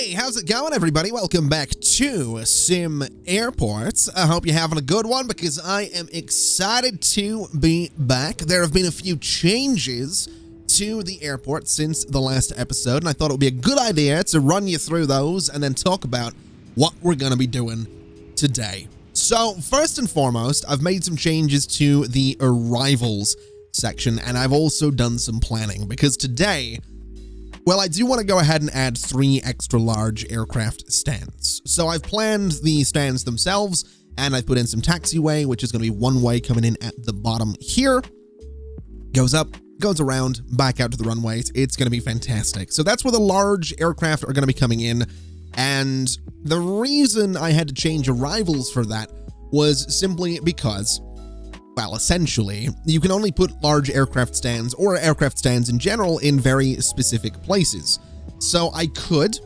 Hey, how's it going, everybody? Welcome back to SimAirport. I hope you're having a good one because I am excited to be back. There have been a few changes to the airport since the last episode, and I thought it would be a good idea to run you through those and then talk about what we're going to be doing today. So, first and foremost, I've made some changes to the arrivals section, and I've also done some planning because today, well, I do want to go ahead and add 3 extra large aircraft stands. So I've planned the stands themselves, and I've put in some taxiway, which is going to be one way coming in at the bottom here. Goes up, goes around, back out to the runways. It's going to be fantastic. So that's where the large aircraft are going to be coming in. And the reason I had to change arrivals for that was simply because, well, essentially, you can only put large aircraft stands or aircraft stands in general in very specific places. So I could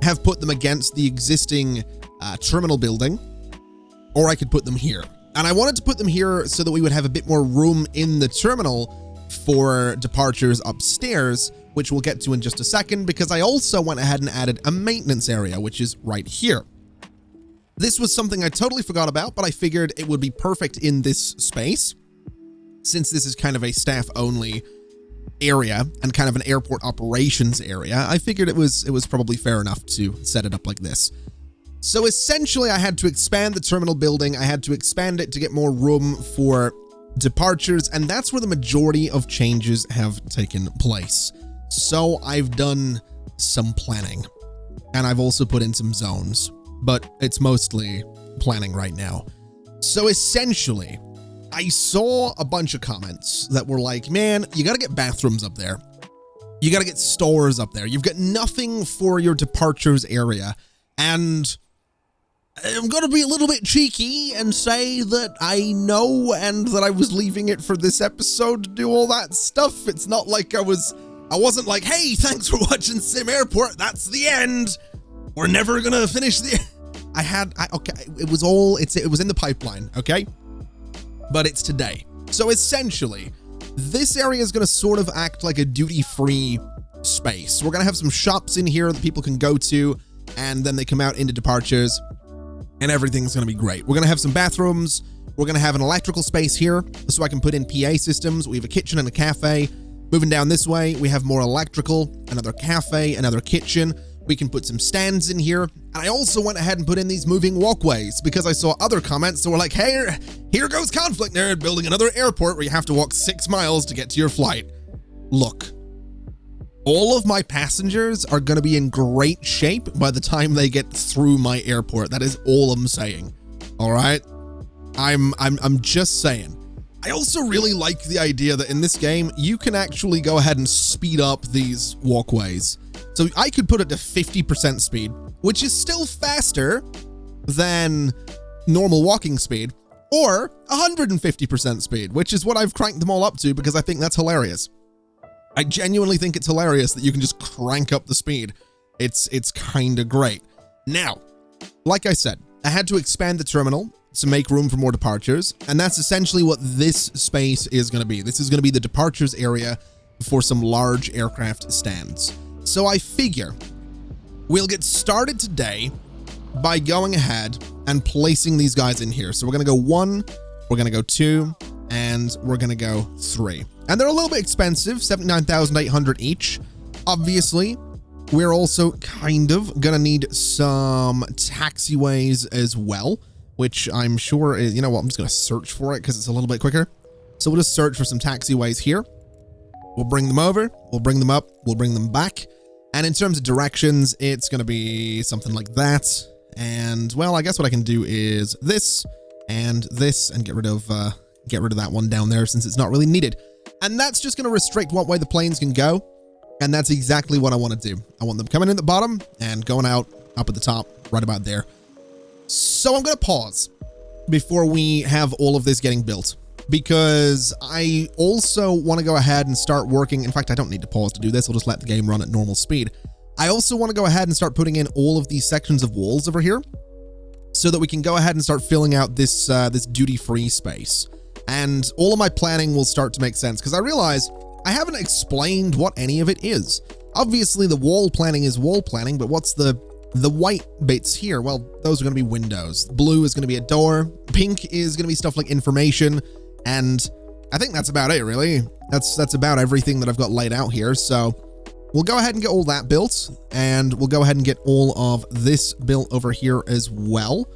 have put them against the existing terminal building, or I could put them here. And I wanted to put them here so that we would have a bit more room in the terminal for departures upstairs, which we'll get to in just a second, because I also went ahead and added a maintenance area, which is right here. This was something I totally forgot about, but I figured it would be perfect in this space, since this is kind of a staff-only area and kind of an airport operations area. I figured it was probably fair enough to set it up like this. So essentially, I had to expand the terminal building. I had to expand it to get more room for departures, and that's where the majority of changes have taken place. So I've done some planning, and I've also put in some zones, but it's mostly planning right now. So essentially, I saw a bunch of comments that were like, man, you gotta get bathrooms up there. You gotta get stores up there. You've got nothing for your departures area. And I'm gonna be a little bit cheeky and say that I know and that I was leaving it for this episode to do all that stuff. It's not like I wasn't like, hey, thanks for watching SimAirport. That's the end. We're never gonna finish the... okay, it was in the pipeline, okay? But it's today. So essentially, this area is gonna sort of act like a duty-free space. We're gonna have some shops in here that people can go to, and then they come out into departures, and everything's gonna be great. We're gonna have some bathrooms. We're gonna have an electrical space here, so I can put in PA systems. We have a kitchen and a cafe. Moving down this way, we have more electrical, another cafe, another kitchen. We can put some stands in here. And I also went ahead and put in these moving walkways because I saw other comments that were like, hey, here goes ConflictNerd building another airport where you have to walk 6 miles to get to your flight. Look, all of my passengers are going to be in great shape by the time they get through my airport. That is all I'm saying. All right. I'm just saying. I also really like the idea that in this game, you can actually go ahead and speed up these walkways. So I could put it to 50% speed, which is still faster than normal walking speed, or 150% speed, which is what I've cranked them all up to because I think that's hilarious. I genuinely think it's hilarious that you can just crank up the speed. It's kind of great. Now, like I said, I had to expand the terminal to make room for more departures, and that's essentially what this space is going to be. This is going to be the departures area for some large aircraft stands. So I figure we'll get started today by going ahead and placing these guys in here. So we're going to go 1, we're going to go 2, and we're going to go 3. And they're a little bit expensive, 79,800 each. Obviously, we're also kind of going to need some taxiways as well, which I'm sure is, you know what, I'm just going to search for it because it's a little bit quicker. So we'll just search for some taxiways here. We'll bring them over, we'll bring them up, we'll bring them back. And in terms of directions, it's going to be something like that. And, well, I guess what I can do is this and get rid of that one down there since it's not really needed. And that's just going to restrict what way the planes can go. And that's exactly what I want to do. I want them coming in at the bottom and going out up at the top, right about there. So I'm going to pause before we have all of this getting built, because I also want to go ahead and start working. In fact, I don't need to pause to do this. I'll just let the game run at normal speed. I also want to go ahead and start putting in all of these sections of walls over here so that we can go ahead and start filling out this duty-free space. And all of my planning will start to make sense because I realize I haven't explained what any of it is. Obviously, the wall planning is wall planning, but what's the The white bits here, well, those are going to be windows. Blue is going to be a door. Pink is going to be stuff like information. And I think that's about it, really. That's about everything that I've got laid out here. So we'll go ahead and get all that built, and we'll go ahead and get all of this built over here as well,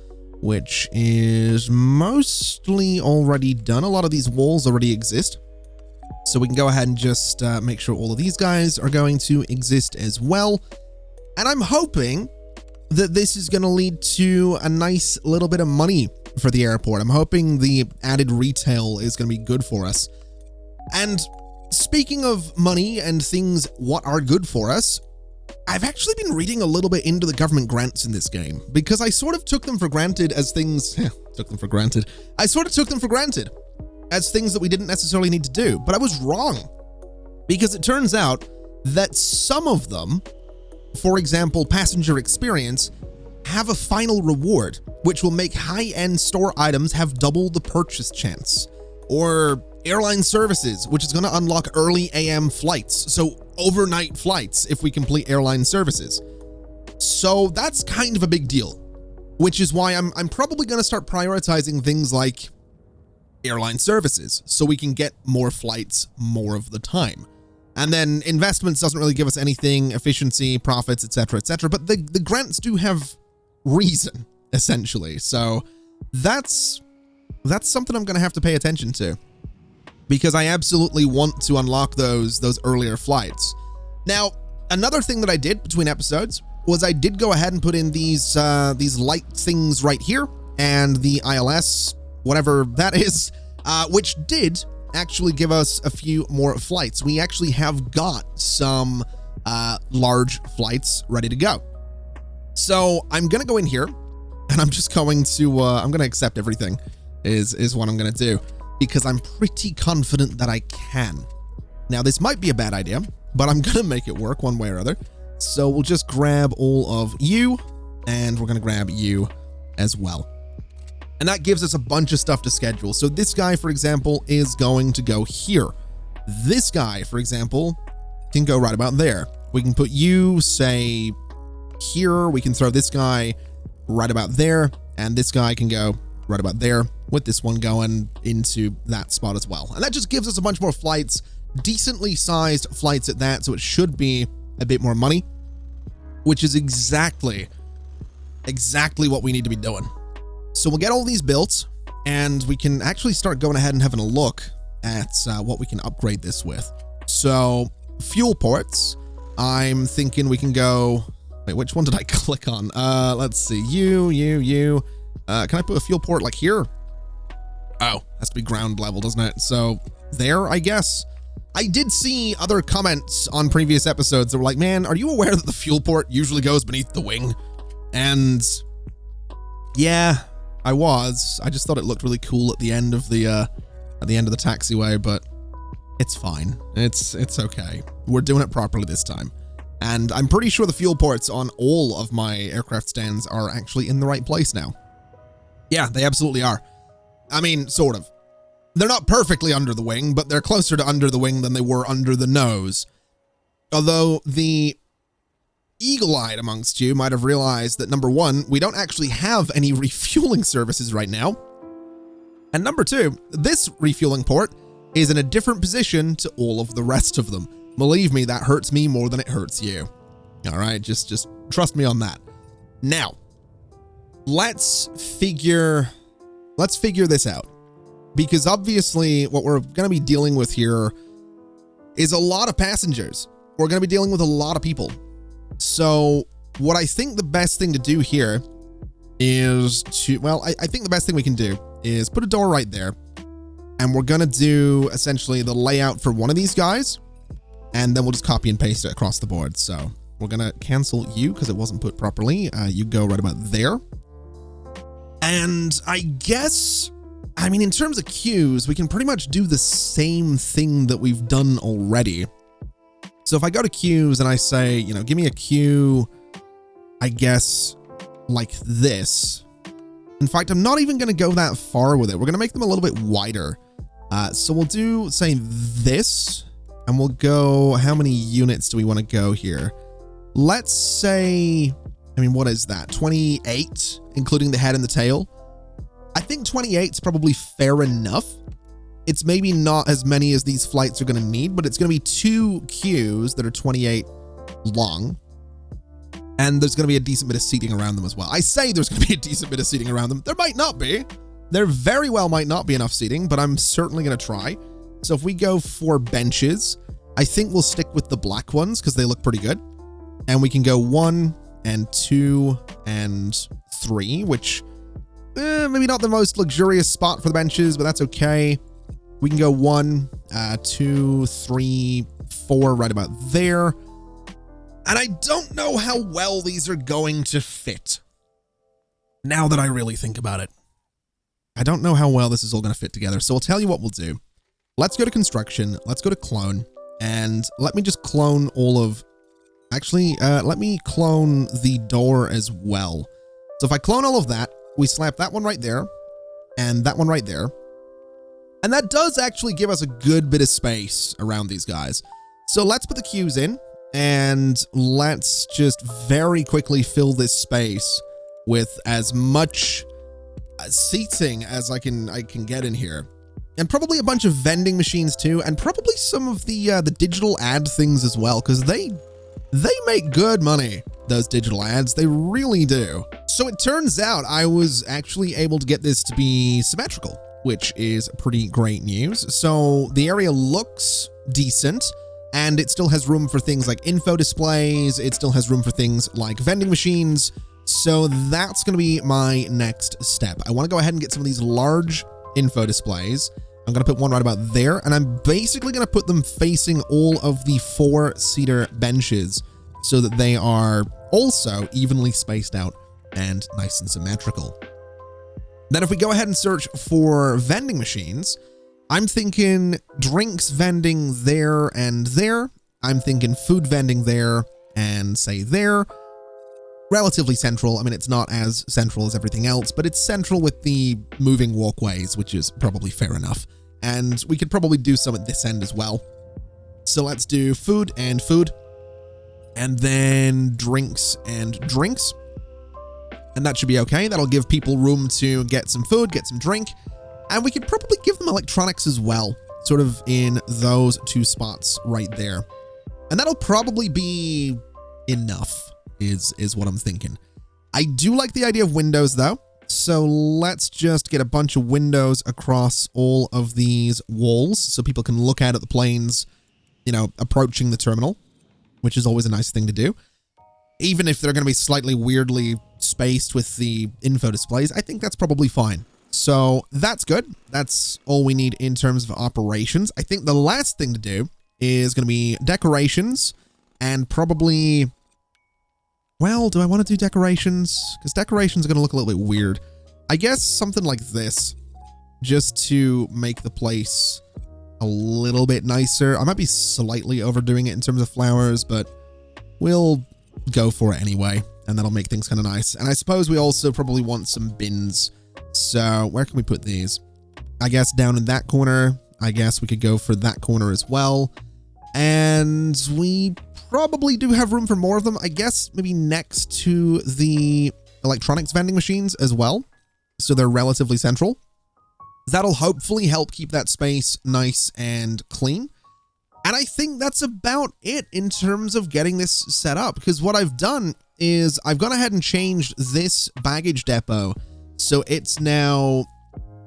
which is mostly already done. A lot of these walls already exist. So we can go ahead and just make sure all of these guys are going to exist as well. And I'm hoping that this is going to lead to a nice little bit of money for the airport. I'm hoping the added retail is going to be good for us. And speaking of money and things what are good for us, I've actually been reading a little bit into the government grants in this game, because I sort of took them for granted as things, I sort of took them for granted as things that we didn't necessarily need to do, but I was wrong, because it turns out that some of them, for example, passenger experience, have a final reward, which will make high-end store items have double the purchase chance. Or airline services, which is going to unlock early AM flights, so overnight flights if we complete airline services. So that's kind of a big deal, which is why I'm probably going to start prioritizing things like airline services, so we can get more flights more of the time. And then investments doesn't really give us anything, efficiency, profits, etc., etc. But the grants do have reason, essentially. So that's something I'm going to have to pay attention to, because I absolutely want to unlock those earlier flights. Now, another thing that I did between episodes was I did go ahead and put in these light things right here, and the ILS, whatever that is, which did actually give us a few more flights. We actually have got some large flights ready to go. So I'm going to go in here, and I'm just going to, I'm going to accept everything is what I'm going to do, because I'm pretty confident that I can. Now, this might be a bad idea, but I'm going to make it work one way or other. So we'll just grab all of you, and we're going to grab you as well. And that gives us a bunch of stuff to schedule. So this guy, for example, is going to go here. This guy, for example, can go right about there. We can put you, say, here. We can throw this guy right about there, and this guy can go right about there, with this one going into that spot as well. And that just gives us a bunch more flights, decently sized flights at that, so it should be a bit more money, which is exactly what we need to be doing. So we'll get all these built, and we can actually start going ahead and having a look at what we can upgrade this with. So fuel ports, I'm thinking we can go, wait, which one did I click on? Let's see, you. Can I put a fuel port like here? Oh, has to be ground level, doesn't it? So there, I guess. I did see other comments on previous episodes that were like, man, are you aware that the fuel port usually goes beneath the wing? And yeah, I was. I just thought it looked really cool at the end of the taxiway, but it's fine. It's okay. We're doing it properly this time. And I'm pretty sure the fuel ports on all of my aircraft stands are actually in the right place now. Yeah, they absolutely are. I mean, sort of. They're not perfectly under the wing, but they're closer to under the wing than they were under the nose. Although the eagle-eyed amongst you might have realized that, number one, we don't actually have any refueling services right now. And number two, this refueling port is in a different position to all of the rest of them. Believe me, that hurts me more than it hurts you. All right, just trust me on that. Now, let's figure this out, because obviously what we're going to be dealing with here is a lot of passengers. We're going to be dealing with a lot of people. So what I think the best thing to do here is to, well, I think the best thing we can do is put a door right there, and we're going to do essentially the layout for one of these guys, and then we'll just copy and paste it across the board. So we're going to cancel you because it wasn't put properly. You go right about there. And I guess, I mean, in terms of queues, we can pretty much do the same thing that we've done already. So if I go to queues and I say, you know, give me a queue, I guess, like this. In fact, I'm not even going to go that far with it. We're going to make them a little bit wider. So we'll do, say, this, and we'll go, how many units do we want to go here? Let's say I mean, what is that? 28, including the head and the tail. I think 28 is probably fair enough. It's maybe not as many as these flights are going to need, but it's going to be 2 queues that are 28 long. And there's going to be a decent bit of seating around them as well. I say there's going to be a decent bit of seating around them. There might not be. There very well might not be enough seating, but I'm certainly going to try. So if we go for benches, I think we'll stick with the black ones because they look pretty good. And we can go 1 and 2 and 3, which maybe not the most luxurious spot for the benches, but that's okay. We can go 1, 2, 3, 4 right about there. And I don't know how well these are going to fit. Now that I really think about it. I don't know how well this is all going to fit together. So I'll tell you what we'll do. Let's go to construction. Let's go to clone. And let me just clone all of... Actually, let me clone the door as well. So if I clone all of that, we slap that one right there. And that one right there. And that does actually give us a good bit of space around these guys. So let's put the queues in. And let's just very quickly fill this space with as much seating as I can get in here. And probably a bunch of vending machines too, and probably some of the digital ad things as well, because they make good money, those digital ads. They really do. So it turns out I was actually able to get this to be symmetrical, which is pretty great news. So the area looks decent. And it still has room for things like info displays. It still has room for things like vending machines. So that's going to be my next step. I want to go ahead and get some of these large info displays. I'm going to put one right about there. And I'm basically going to put them facing all of the 4-seater benches so that they are also evenly spaced out and nice and symmetrical. Then if we go ahead and search for vending machines, I'm thinking drinks vending there and there. I'm thinking food vending there and say there. Relatively central. I mean, it's not as central as everything else, but it's central with the moving walkways, which is probably fair enough. And we could probably do some at this end as well. So let's do food and food. And then drinks and drinks. And that should be okay. That'll give people room to get some food, get some drink. And we could probably give them electronics as well, sort of in those 2 spots right there. And that'll probably be enough, is what I'm thinking. I do like the idea of windows, though. So let's just get a bunch of windows across all of these walls so people can look out at the planes, you know, approaching the terminal, which is always a nice thing to do. Even if they're going to be slightly weirdly spaced with the info displays, I think that's probably fine. So that's good. That's all we need in terms of operations. I think the last thing to do is going to be decorations and probably, well, do I want to do decorations? Because decorations are going to look a little bit weird. I guess something like this, just to make the place a little bit nicer. I might be slightly overdoing it in terms of flowers, but we'll go for it anyway. And that'll make things kind of nice. And I suppose we also probably want some bins. So where can we put these? I guess down in that corner. I guess we could go for that corner as well. And we probably do have room for more of them. I guess maybe next to the electronics vending machines as well. So they're relatively central. That'll hopefully help keep that space nice and clean. And I think that's about it in terms of getting this set up. Because what I've done is I've gone ahead and changed this baggage depot. So it's now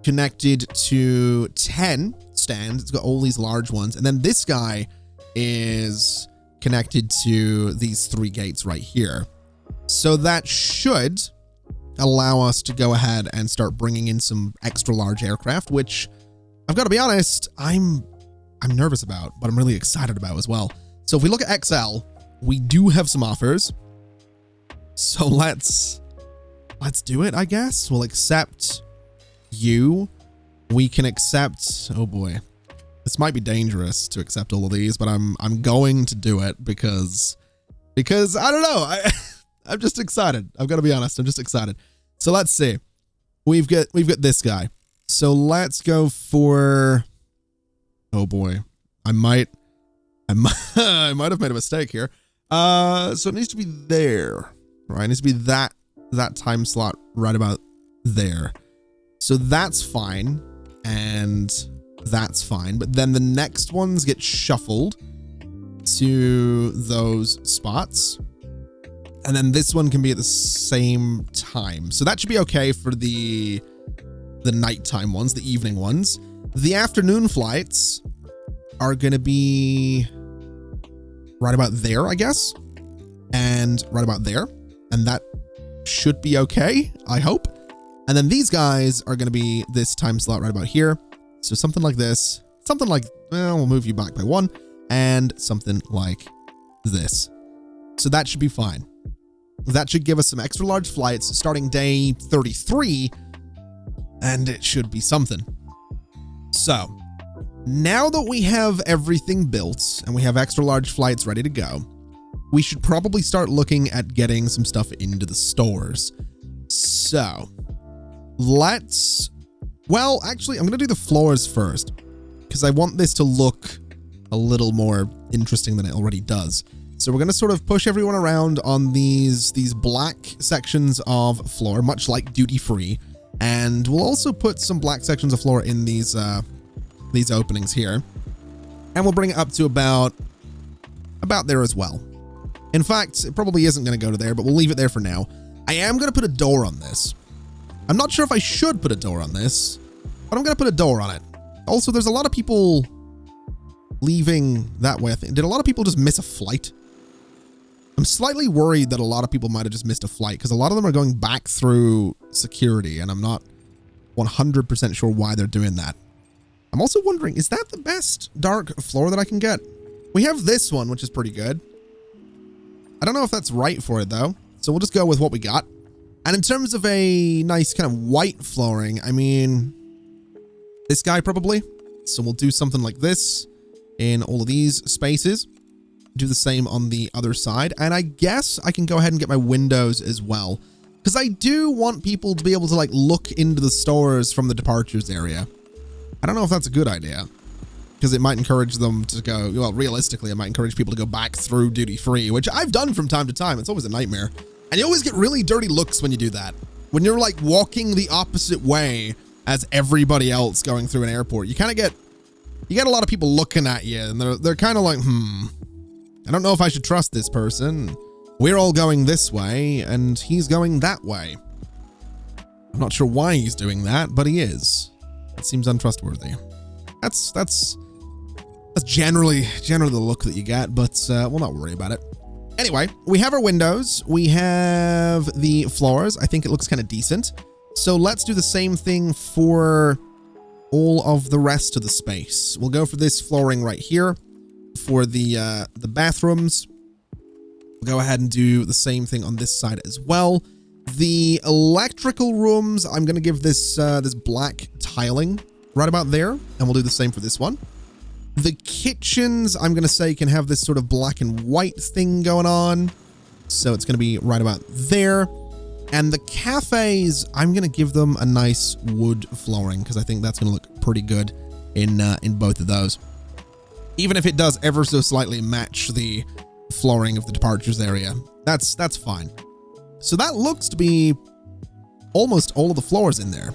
connected to 10 stands. It's got all these large ones. And then this guy is connected to these 3 gates right here. So that should allow us to go ahead and start bringing in some extra large aircraft, which I've got to be honest, I'm nervous about, but I'm really excited about as well. So if we look at XL, we do have some offers. So let's do it, I guess. We'll accept you. We can accept, oh boy, this might be dangerous to accept all of these, but I'm going to do it because I don't know. I'm just excited. I've got to be honest. I'm just excited. So let's see. We've got this guy. So let's go for, oh boy, I might have made a mistake here. So it needs to be there. right? It needs to be that time slot right about there. So that's fine, and that's fine. But then the next ones get shuffled to those spots. And then this one can be at the same time. So that should be okay for the nighttime ones, the evening ones. The afternoon flights are going to be right about there, I guess. And right about there. And that should be okay, I hope. And then these guys are going to be this time slot right about here. So something like this. Something like, well, we'll move you back by 1. And something like this. So that should be fine. That should give us some extra large flights starting day 33, and it should be something. So, now that we have everything built and we have extra large flights ready to go, we should probably start looking at getting some stuff into the stores. So, well, actually, I'm going to do the floors first, because I want this to look a little more interesting than it already does. So we're going to sort of push everyone around on these black sections of floor, much like duty free. And we'll also put some black sections of floor in these openings here. And we'll bring it up to about there as well. In fact, it probably isn't going to go to there, but we'll leave it there for now. I am going to put a door on this. I'm not sure if I should put a door on this, but I'm going to put a door on it. Also, there's a lot of people leaving that way. Did a lot of people just miss a flight? I'm slightly worried that a lot of people might have just missed a flight because a lot of them are going back through security, and I'm not 100% sure why they're doing that. I'm also wondering, is that the best dark floor that I can get? We have this one, which is pretty good. I don't know if that's right for it, though. So we'll just go with what we got. And in terms of a nice kind of white flooring, I mean, this guy probably. So we'll do something like this in all of these spaces. Do the same on the other side. And I guess I can go ahead and get my windows as well, because I do want people to be able to like look into the stores from the departures area. I don't know if that's a good idea, because it might encourage them to go, well, realistically, it might encourage people to go back through duty free, which I've done from time to time. It's always a nightmare. And you always get really dirty looks when you do that. When you're like walking the opposite way as everybody else going through an airport, you kind of get, a lot of people looking at you, and they're kind of like, I don't know if I should trust this person. We're all going this way, and he's going that way. I'm not sure why he's doing that, but he is. It seems untrustworthy. That's generally the look that you get, but we'll not worry about it. Anyway, we have our windows. We have the floors. I think it looks kind of decent. So let's do the same thing for all of the rest of the space. We'll go for this flooring right here. For the bathrooms, we'll go ahead and do the same thing on this side as well. The electrical rooms, I'm going to give this this black tiling right about there, and we'll do the same for this one. The kitchens, I'm going to say, can have this sort of black and white thing going on, so it's going to be right about there. And the cafes, I'm going to give them a nice wood flooring, because I think that's going to look pretty good in both of those. Even if it does ever so slightly match the flooring of the departures area, that's fine. So that looks to be almost all of the floors in there.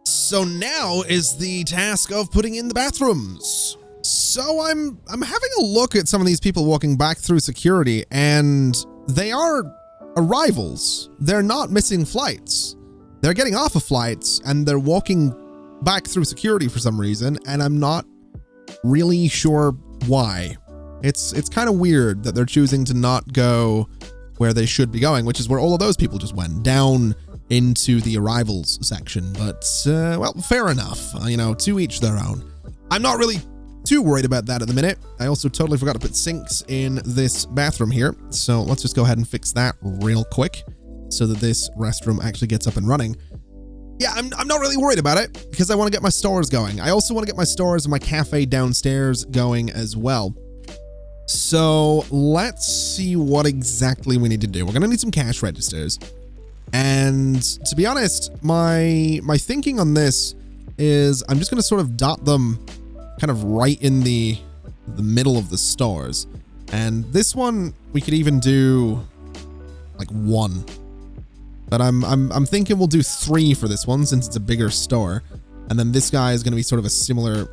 So now is the task of putting in the bathrooms. So I'm having a look at some of these people walking back through security, and they are arrivals. They're not missing flights. They're getting off of flights, and they're walking back through security for some reason, and I'm not really sure why. It's kind of weird that they're choosing to not go where they should be going, which is where all of those people just went, down into the arrivals section. But well, fair enough. You know, to each their own. I'm not really too worried about that at the minute. I also totally forgot to put sinks in this bathroom here, so let's just go ahead and fix that real quick so that this restroom actually gets up and running. Yeah, I'm not really worried about it, because I want to get my stores going. I also want to get my stores and my cafe downstairs going as well. So let's see what exactly we need to do. We're going to need some cash registers. And to be honest, my thinking on this is I'm just going to sort of dot them kind of right in the middle of the stores. And this one, we could even do like 1. But I'm thinking we'll do 3 for this one since it's a bigger store. And then this guy is going to be sort of a similar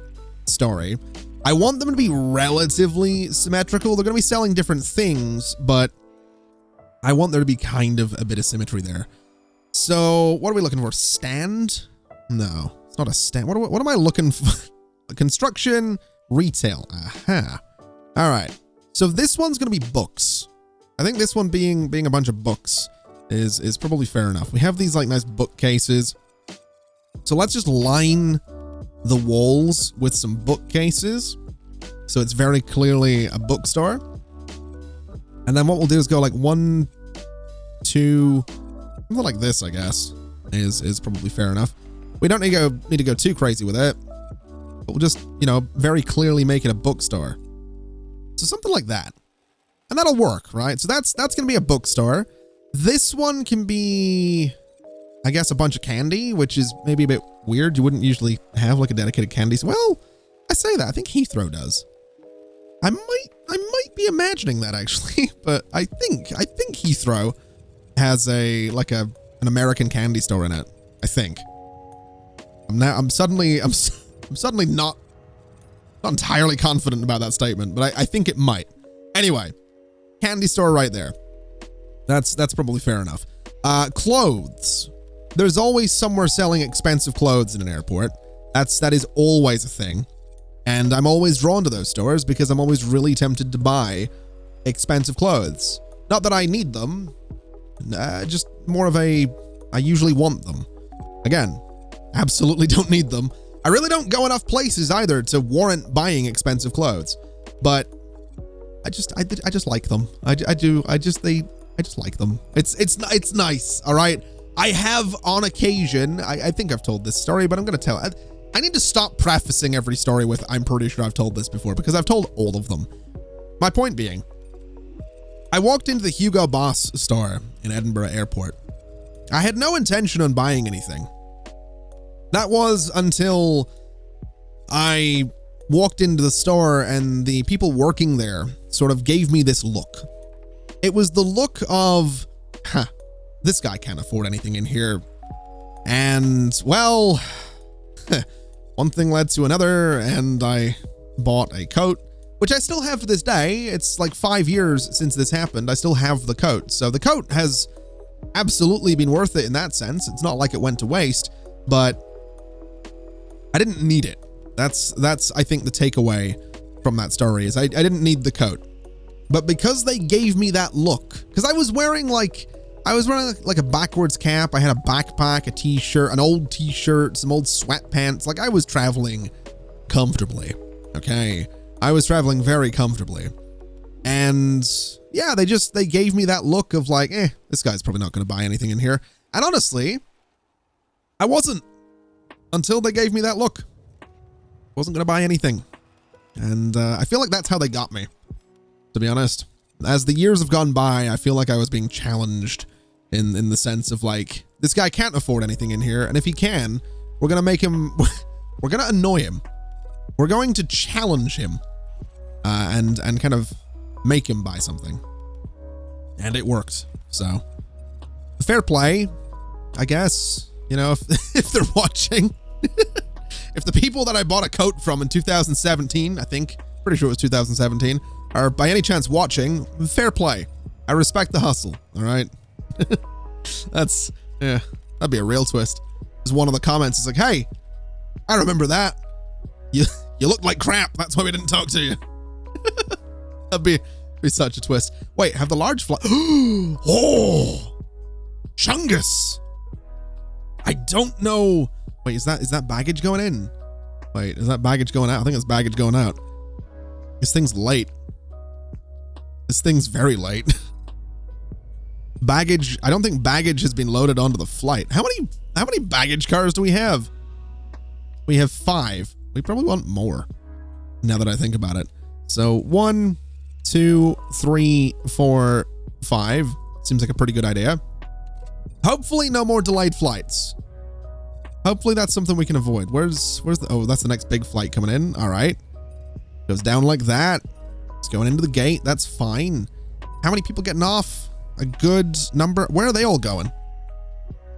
story. I want them to be relatively symmetrical. They're going to be selling different things, but I want there to be kind of a bit of symmetry there. So what are we looking for? Stand? No, it's not a stand. What am I looking for? Construction, retail. Aha. All right. So this one's going to be books. I think this one being a bunch of books is probably fair enough. We have these like nice bookcases. So let's just line the walls with some bookcases. So it's very clearly a bookstore. And then what we'll do is go like 1, 2, something like this, I guess, is probably fair enough. We don't need to go too crazy with it, but we'll just, you know, very clearly make it a bookstore. So something like that. And that'll work, right? So that's going to be a bookstore. This one can be, I guess, a bunch of candy, which is maybe a bit weird. You wouldn't usually have like a dedicated candy. Well, I say that. I think Heathrow does. I might be imagining that actually, but I think Heathrow has an American candy store in it. I think. I'm suddenly not entirely confident about that statement, but I think it might. Anyway, candy store right there. That's probably fair enough. Clothes. There's always somewhere selling expensive clothes in an airport. That is always a thing. And I'm always drawn to those stores because I'm always really tempted to buy expensive clothes. Not that I need them, just more of I usually want them. Again, absolutely don't need them. I really don't go enough places either to warrant buying expensive clothes, but I just like them. I just like them. It's nice. All right. I have on occasion, I think I've told this story, but I'm going to tell it. I need to stop prefacing every story with, I'm pretty sure I've told this before, because I've told all of them. My point being, I walked into the Hugo Boss store in Edinburgh Airport. I had no intention on buying anything. That was until I walked into the store and the people working there sort of gave me this look. It was the look of, this guy can't afford anything in here. And, well, one thing led to another, and I bought a coat, which I still have to this day. It's like 5 years since this happened. I still have the coat. So the coat has absolutely been worth it in that sense. It's not like it went to waste, but I didn't need it. That's I think the takeaway from that story is I didn't need the coat. But because they gave me that look, because I was wearing like a backwards cap, I had a backpack, a t-shirt, an old t-shirt, some old sweatpants. Like I was traveling comfortably. Okay. I was traveling very comfortably. And yeah, they gave me that look of like, this guy's probably not going to buy anything in here. And honestly, I wasn't until they gave me that look. Wasn't going to buy anything. And I feel like that's how they got me, to be honest. As the years have gone by, I feel like I was being challenged in the sense of like, this guy can't afford anything in here. And if he can, we're going to make him, we're going to annoy him. We're going to challenge him and kind of make him buy something. And it worked. So fair play, I guess, you know, if they're watching, if the people that I bought a coat from in 2017, I think, pretty sure it was 2017, are by any chance watching, fair play. I respect the hustle. All right. That'd be a real twist. There's one of the comments is like, hey, I remember that. You look like crap. That's why we didn't talk to you. That'd be such a twist. Wait, have the large flight? Oh, Chungus. I don't know. Wait, is that baggage going in? Wait, is that baggage going out? I think it's baggage going out. This thing's late. This thing's very late. Baggage. I don't think baggage has been loaded onto the flight. How many baggage cars do we have? We have 5. We probably want more now that I think about it. So 1, 2, 3, 4, 5. Seems like a pretty good idea. Hopefully no more delayed flights. Hopefully that's something we can avoid. Where's the, oh, that's the next big flight coming in. All right. Goes down like that. It's going into the gate. That's fine. How many people getting off? a good number. Where are they all going?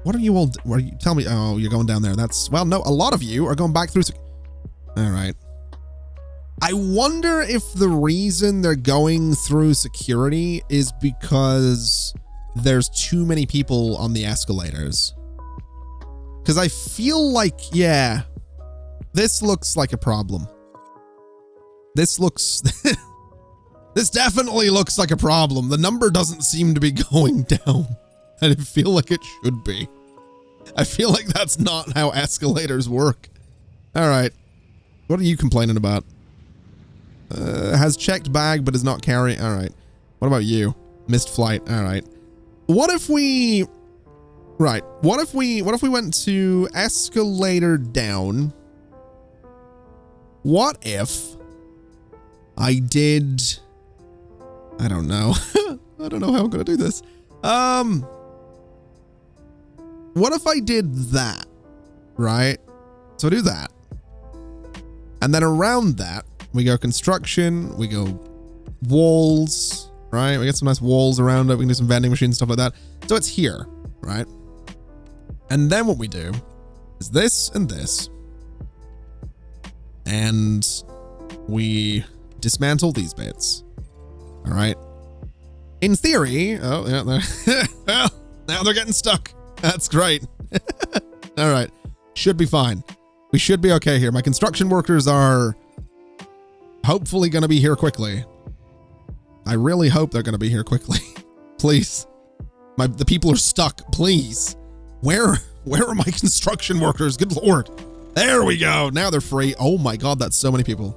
What are you all, where you, tell me, oh, you're going down there. That's, well, no, a lot of you are going back through. All right. I wonder if the reason they're going through security is because there's too many people on the escalators. Because I feel like, yeah, this looks like a problem. This looks, this definitely looks like a problem. The number doesn't seem to be going down. And I feel like it should be. I feel like that's not how escalators work. All right. What are you complaining about? Has checked bag, but is not carrying. All right. What about you? Missed flight. All right. What if we... Right. What if we went to escalator down? What if I did... I don't know. I don't know how I'm going to do this. What if I did that? Right? So do that. And then around that, we go construction, we go walls, right? We get some nice walls around it. We can do some vending machines, stuff like that. So it's here, right? And then what we do is this and this. And we dismantle these bits. All right. In theory, oh, yeah, well, now they're getting stuck. That's great. All right. Should be fine. We should be okay here. My construction workers are hopefully going to be here quickly. I really hope they're going to be here quickly. Please. The people are stuck. Please. Where are my construction workers? Good Lord. There we go. Now they're free. Oh my God, that's so many people.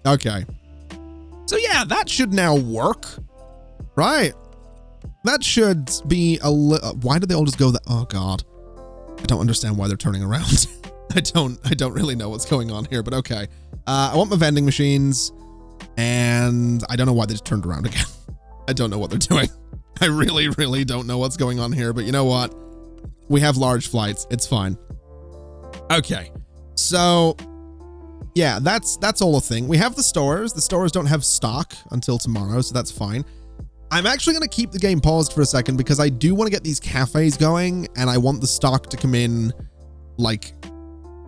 Okay. So yeah, that should now work. Right. That should be a why did they all just go that? Oh God. I don't understand why they're turning around. I don't really know what's going on here, but okay. I want my vending machines, and I don't know why they just turned around again. I don't know what they're doing. I really, really don't know what's going on here, but you know what? We have large flights. It's fine. Okay. So, yeah, that's all a thing. We have the stores. The stores don't have stock until tomorrow, so that's fine. I'm actually going to keep the game paused for a second because I do want to get these cafes going, and I want the stock to come in, like,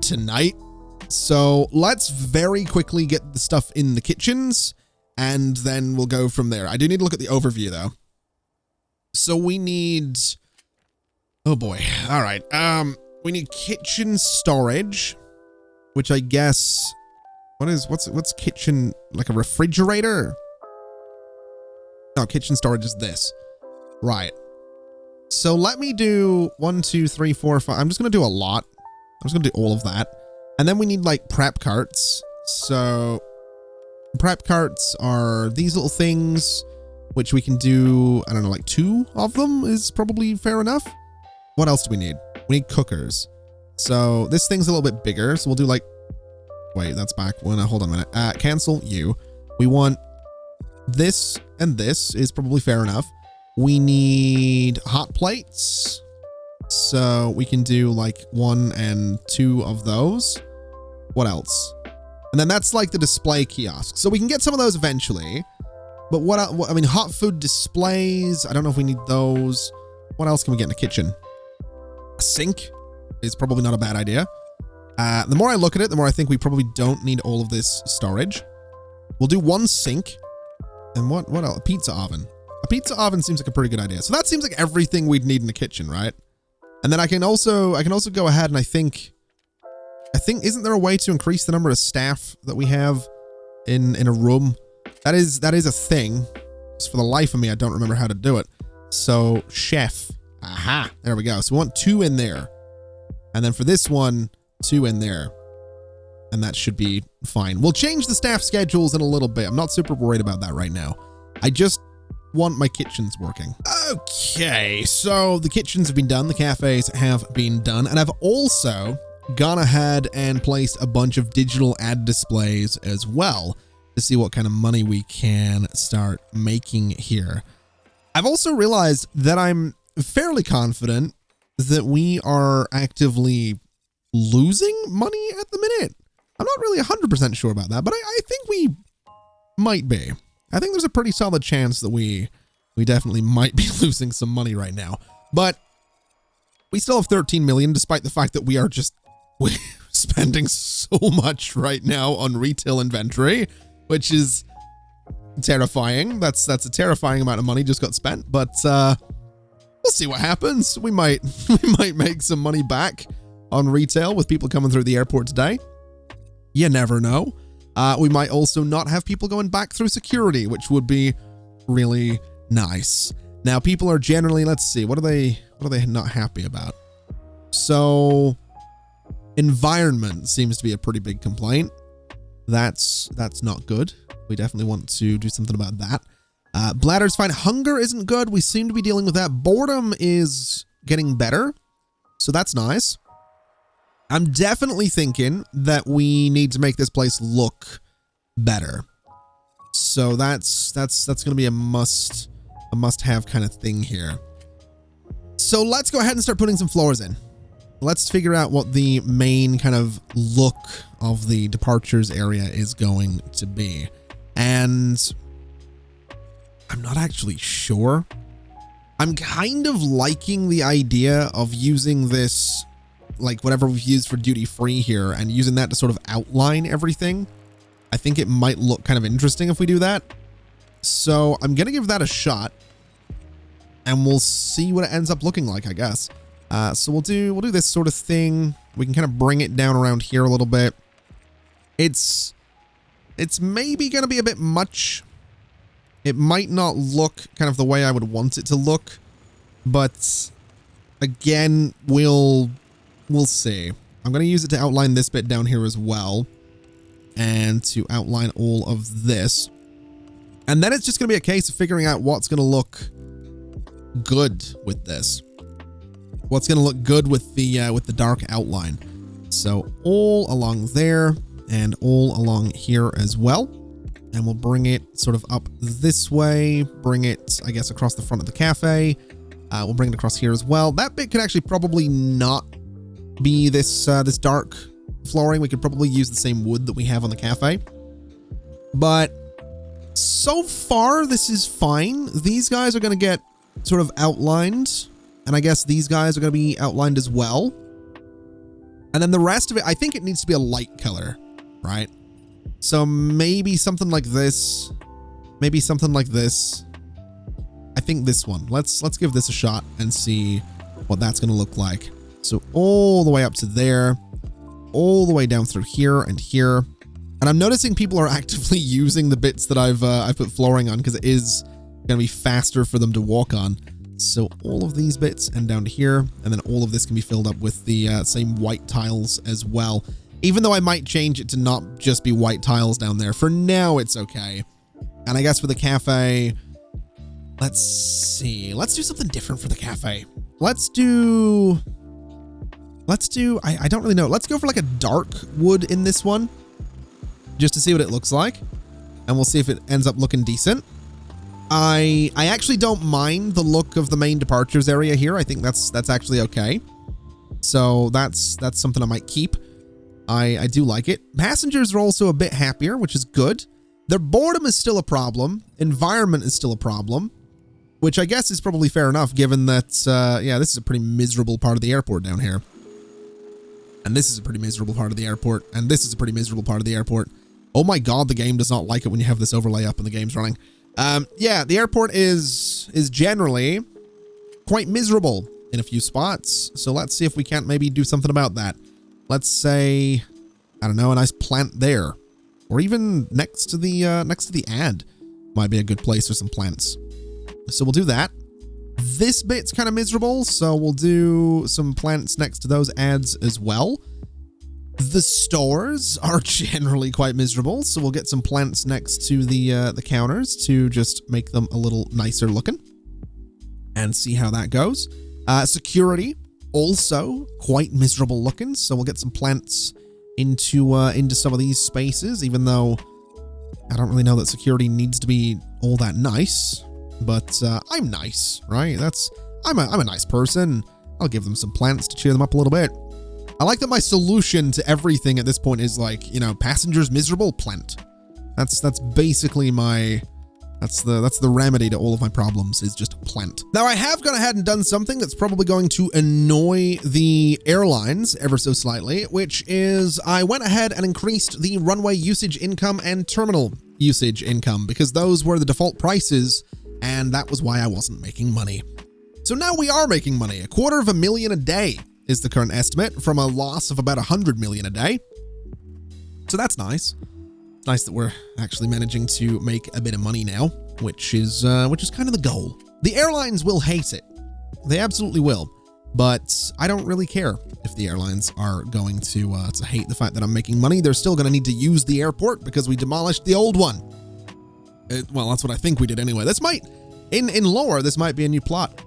tonight. So let's very quickly get the stuff in the kitchens, and then we'll go from there. I do need to look at the overview, though. So we need... Oh, boy. All right. We need kitchen storage, which I guess... What's kitchen? Like a refrigerator? No, kitchen storage is this. Right. So let me do 1, 2, 3, 4, 5. I'm just going to do a lot. I'm just going to do all of that. And then we need like prep carts. So prep carts are these little things, which we can do, I don't know, like 2 of them is probably fair enough. What else do we need? We need cookers. So this thing's a little bit bigger. So we'll do like, wait, that's back. Well, no, hold on a minute. Cancel you. We want this and this is probably fair enough. We need hot plates. So we can do like 1 and 2 of those. What else? And then that's like the display kiosk. So we can get some of those eventually. But what I mean, hot food displays. I don't know if we need those. What else can we get in the kitchen? A sink is probably not a bad idea. The more I look at it, the more I think we probably don't need all of this storage. We'll do 1 sink. And what else? A pizza oven. A pizza oven seems like a pretty good idea. So that seems like everything we'd need in the kitchen, right? And then I can also go ahead and I think, isn't there a way to increase the number of staff that we have in a room? That is a thing. Just for the life of me, I don't remember how to do it. So chef. Aha. There we go. So we want 2 in there. And then for this one, 2 in there. And that should be fine. We'll change the staff schedules in a little bit. I'm not super worried about that right now. I just want my kitchens working. Okay, so the kitchens have been done. The cafes have been done. And I've also gone ahead and placed a bunch of digital ad displays as well to see what kind of money we can start making here. I've also realized that I'm fairly confident that we are actively losing money at the minute. I'm not really 100% sure about that, but I think we might be. I think there's a pretty solid chance that we we definitely might be losing some money right now. But we still have 13 million, despite the fact that we're spending so much right now on retail inventory, which is terrifying. That's a terrifying amount of money just got spent, but we'll see what happens. We might make some money back on retail with people coming through the airport today. You never know. We might also not have people going back through security, which would be really nice. Now, people are generally, let's see, what are they not happy about? So, environment seems to be a pretty big complaint. That's not good. We definitely want to do something about that. Bladder's fine. Hunger isn't good. We seem to be dealing with that. Boredom is getting better, so that's nice. I'm definitely thinking that we need to make this place look better. So that's going to be a must-have kind of thing here. So let's go ahead and start putting some floors in. Let's figure out what the main kind of look of the departures area is going to be. And I'm not actually sure. I'm kind of liking the idea of using this, like whatever we've used for duty free here, and using that to sort of outline everything. I think it might look kind of interesting if we do that. So I'm going to give that a shot, and we'll see what it ends up looking like, I guess. So we'll do this sort of thing. We can kind of bring it down around here a little bit. It's maybe going to be a bit much. It might not look kind of the way I would want it to look, but again, we'll see. I'm going to use it to outline this bit down here as well, and to outline all of this. And then it's just going to be a case of figuring out what's going to look good with this. What's going to look good with the dark outline. So all along there and all along here as well. And we'll bring it sort of up this way, bring it, I guess, across the front of the cafe. We'll bring it across here as well. That bit could actually probably not be this dark flooring. We could probably use the same wood that we have on the cafe. But so far, this is fine. These guys are going to get sort of outlined, and I guess these guys are going to be outlined as well. And then the rest of it, I think it needs to be a light color, right? So maybe something like this. Maybe something like this. I think this one. Let's give this a shot and see what that's going to look like. So all the way up to there, all the way down through here and here. And I'm noticing people are actively using the bits that I've put flooring on, because it is going to be faster for them to walk on. So all of these bits and down to here, and then all of this can be filled up with the same white tiles as well. Even though I might change it to not just be white tiles down there. For now, it's okay. And I guess for the cafe, let's see. Let's do something different for the cafe. Let's do, I don't really know. Let's go for like a dark wood in this one, just to see what it looks like. And we'll see if it ends up looking decent. I actually don't mind the look of the main departures area here. I think that's actually okay. So that's something I might keep. I do like it. Passengers are also a bit happier, which is good. Their boredom is still a problem. Environment is still a problem, which I guess is probably fair enough, given that, yeah, this is a pretty miserable part of the airport down here. And this is a pretty miserable part of the airport. And this is a pretty miserable part of the airport. Oh my God, the game does not like it when you have this overlay up and the game's running. Yeah, the airport is generally quite miserable in a few spots. So let's see if we can't maybe do something about that. Let's say, I don't know, a nice plant there, or even next to the ad might be a good place for some plants. So we'll do that. This bit's kind of miserable, so we'll do some plants next to those ads as well. The stores are generally quite miserable, so we'll get some plants next to the counters to just make them a little nicer looking, and see how that goes. Security, also quite miserable looking, so we'll get some plants into some of these spaces, even though I don't really know that security needs to be all that nice, but I'm nice, right? I'm a nice person. I'll give them some plants to cheer them up a little bit. I like that my solution to everything at this point is like, you know, passengers miserable, plant. That's basically my That's the remedy to all of my problems, is just plant. Now, I have gone ahead and done something that's probably going to annoy the airlines ever so slightly, which is I went ahead and increased the runway usage income and terminal usage income, because those were the default prices, and that was why I wasn't making money. So now we are making money. $250,000 a day is the current estimate, from a loss of about 100 million a day. So that's nice. Nice that we're actually managing to make a bit of money now, which is kind of the goal. The airlines will hate it. They absolutely will. But I don't really care if the airlines are going to hate the fact that I'm making money. They're still going to need to use the airport because we demolished the old one. Well, that's what I think we did anyway. This might, in lore, this might be a new plot.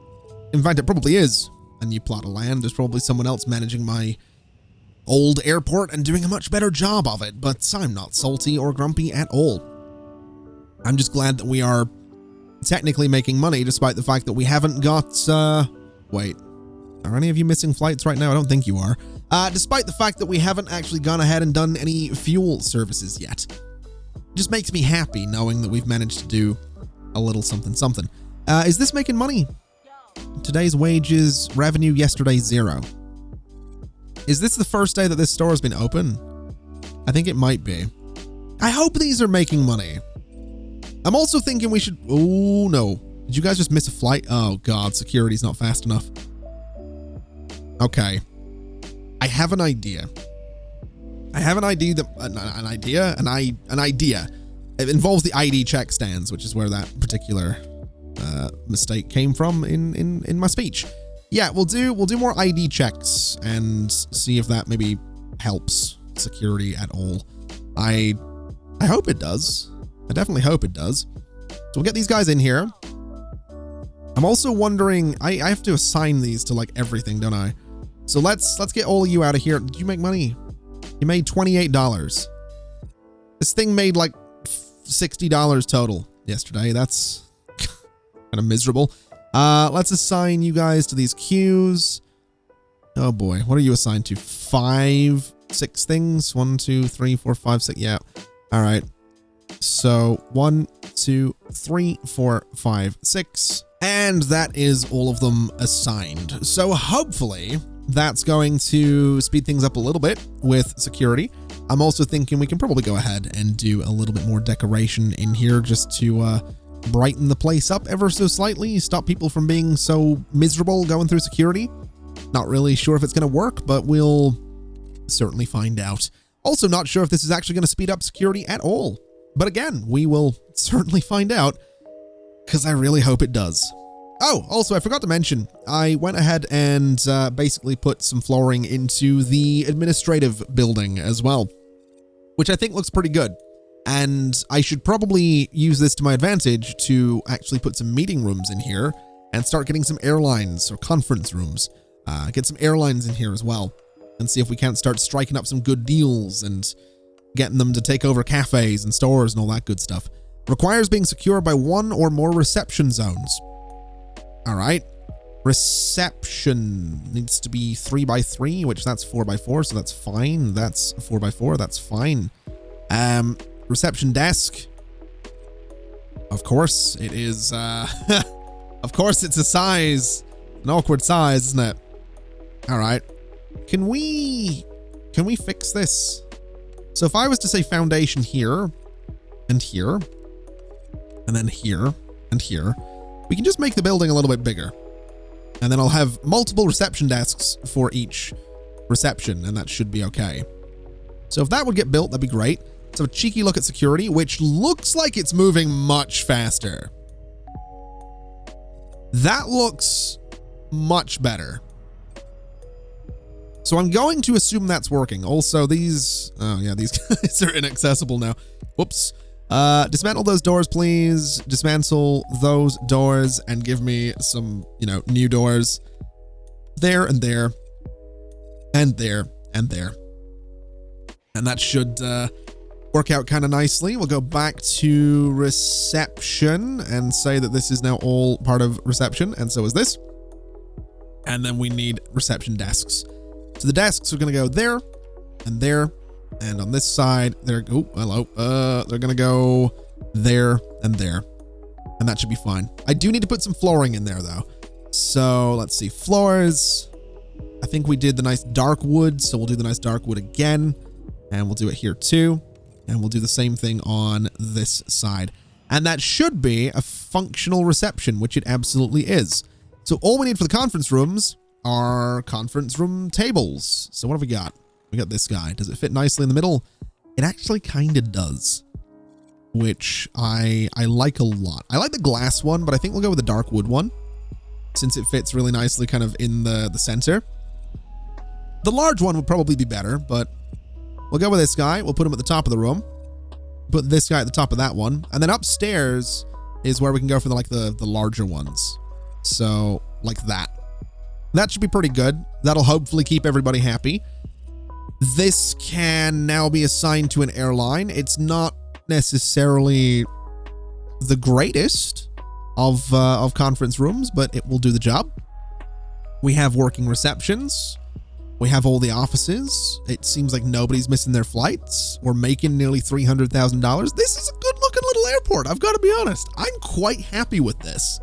In fact, it probably is a new plot of land. There's probably someone else managing my old airport and doing a much better job of it, but I'm not salty or grumpy at all. I'm just glad that we are technically making money, despite the fact that we haven't got, wait, are any of you missing flights right now? I don't think you are. Despite the fact that we haven't actually gone ahead and done any fuel services yet. It just makes me happy knowing that we've managed to do a little something something. Is this making money? Today's wages, revenue, yesterday, 0. Is this the first day that this store has been open? I think it might be. I hope these are making money. I'm also thinking we should... Oh, no. Did you guys just miss a flight? Oh, God. Security's not fast enough. Okay. I have an idea. I have an idea that... An idea. It involves the ID check stands, which is where that particular mistake came from in my speech. Yeah, we'll do more ID checks and see if that maybe helps security at all. I hope it does. I definitely hope it does. So we'll get these guys in here. I'm also wondering, I have to assign these to like everything, don't I? So let's get all of you out of here. Did you make money? You made $28. This thing made like $60 total yesterday. That's kind of miserable. Let's assign you guys to these queues. Oh boy, what are you assigned to? 5, 6 things? 1, 2, 3, 4, 5, 6. Yeah. All right. So 1, 2, 3, 4, 5, 6. And that is all of them assigned. So hopefully that's going to speed things up a little bit with security. I'm also thinking we can probably go ahead and do a little bit more decoration in here just to brighten the place up ever so slightly, stop people from being so miserable going through security. Not really sure if it's going to work, but we'll certainly find out. Also not sure if this is actually going to speed up security at all. But again, we will certainly find out, because I really hope it does. Oh, also I forgot to mention, I went ahead and basically put some flooring into the administrative building as well, which I think looks pretty good. And I should probably use this to my advantage to actually put some meeting rooms in here and start getting some airlines or conference rooms. Get some airlines in here as well and see if we can't start striking up some good deals and getting them to take over cafes and stores and all that good stuff. Requires being secured by 1 or more reception zones. All right. Reception needs to be 3x3, which that's 4x4, so that's fine. That's 4x4, that's fine. Reception desk. Of course it is, of course it's a size, an awkward size, isn't it? All right. Can we fix this? So if I was to say foundation here and here, and then here and here, we can just make the building a little bit bigger. And then I'll have multiple reception desks for each reception, and that should be okay. So if that would get built, that'd be great. Let's have a cheeky look at security, which looks like it's moving much faster. That looks much better. So I'm going to assume that's working. Also, these, oh yeah, these guys are inaccessible now. Whoops. Dismantle those doors, please. Dismantle those doors and give me some, new doors. There and there. And there and there. And that should work out kind of nicely. We'll go back to reception and say that this is now all part of reception, and so is this. And then we need reception desks. So the desks are going to go there and there. And on this side, they're, oh, hello. They're going to go there and there. and that should be fine. I do need to put some flooring in there though. So let's see, floors. I think we did the nice dark wood, so we'll do the nice dark wood again, and we'll do it here too. And we'll do the same thing on this side. And that should be a functional reception, which it absolutely is. So all we need for the conference rooms are conference room tables. So what have we got? We got this guy. Does it fit nicely in the middle? It actually kind of does, which I like a lot. I like the glass one, but I think we'll go with the dark wood one since it fits really nicely kind of in the center. The large one would probably be better, but we'll go with this guy. We'll put him at the top of the room. Put this guy at the top of that one. And then upstairs is where we can go for the larger ones. So like that. That should be pretty good. That'll hopefully keep everybody happy. This can now be assigned to an airline. It's not necessarily the greatest of conference rooms, but it will do the job. We have working receptions. We have all the offices. It seems like nobody's missing their flights. We're making nearly $300,000. This is a good looking little airport. I've got to be honest. I'm quite happy with this.